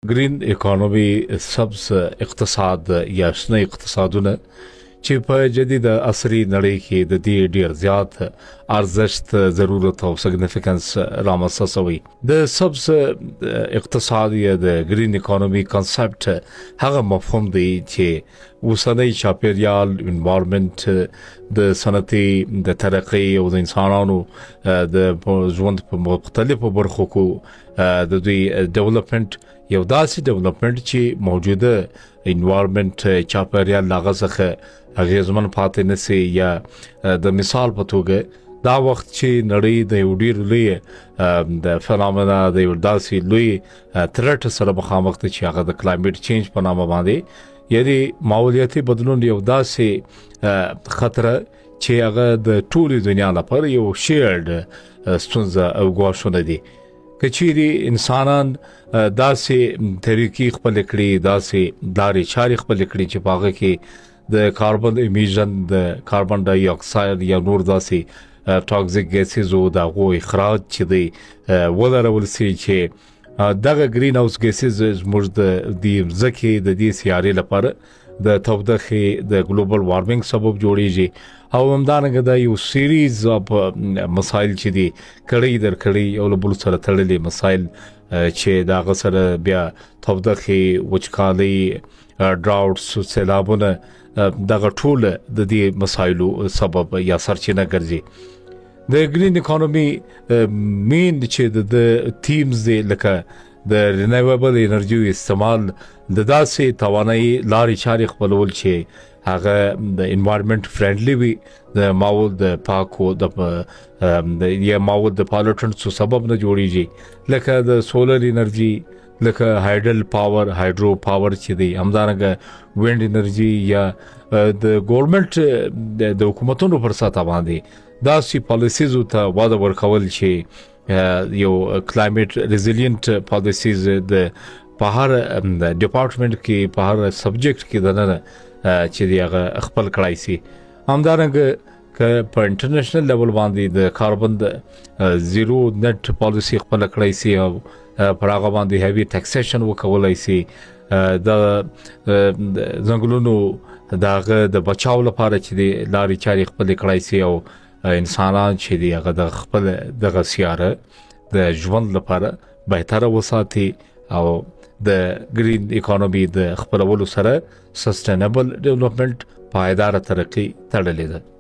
گرین اکانومی سبز اقتصاد یا شنه اقتصادونه چې په جدید عصري نړۍ کې د دې ډیر زیات ارزښت ضرورت او سیګنیفیکنس رامنځته شوی د سبز اقتصاد یا د گرین اکانومی کانسپټ هغه مفهوم دی چې اوسنۍ چاپیریال انوایرنمنت د صنعتي د ترقۍ او د انسانانو د ژوند په مختلفو برخو کې د دوی ډیولپمنٹ یو داسې ډیولپمنٹ چې موجوده انوایرنمنت چاپیریال لاغه اغیزمن پاتې نسی یا د مثال په توګه دا وخت چې نړۍ د یو ډیر لوی د فنامنا د یو داسې لوی ترټ سره مخامخ ده چې هغه د کلایمټ چینج په نامه باندې یعنی ماحولیاتي بدلون یو داسې خطر چې هغه د ټولې دنیا لپاره یو شیرډ ستونزه او ګواښونه دي کچيري انسانان داسې طریقې خپل کړي داسې لارې چارې خپل کړي چې باغه کې د کاربن امیشن د کاربن ډای اکساید یا نور داسې ټاکسیک ګیسز او د غو اخراج چې دی ولرول سي چې دغه گرین هاوس ګیسز زموږ د دې ځکه د دې سیارې لپاره د تودوخه د ګلوبل وارمنګ سبب جوړیږي او همدارنګه د یو سیریز اف مسایل چې دي کړي در کړي او له بل سره تړلې مسایل چې دا غسر بیا تودوخه وچکالي ډراوټس سیلابونه دغه ټول د دې مسایلو سبب یا سرچینه ګرځي د گرین اکانومی مین چې د تیمز دی لکه د رینیویبل انرژي استعمال د داسې توانایي لارې چارې خپلول چې هغه د انوایرنمنت فرندلی وي د ماحول د پاکو د یا ماحول د پالوټنټس سبب نه جوړیږي لکه د سولر انرژي لکه هایډرو پاور چې دی همدارنګه ویند انرژي یا د ګورنمنت د حکومتونو پر ساته باندې داسې پالیسیز ته واده ورکول چې یو کلایمټ ریزیلینت پالیسیز د په هر ډپارټمنټ کې په هر سبجیکټ کې دنه چې دی هغه خپل کړای سي همدارنګه که په انټرنیشنل لیول باندې د کاربن زیرو نت پالیسی خپل کړای سي او پر هغه باندې هیوی ټیکسیشن وکولای سي د ځنګلونو دغه د بچاو لپاره چې دی لارې چارې خپل کړای سي او انسانان چې دی هغه د خپل دغه سیاره د ژوند لپاره بهتره وساتي او د گرین اکانومی د خپلولو سره سسټینبل ډیولپمنٹ پایدار ترقی تړلې ده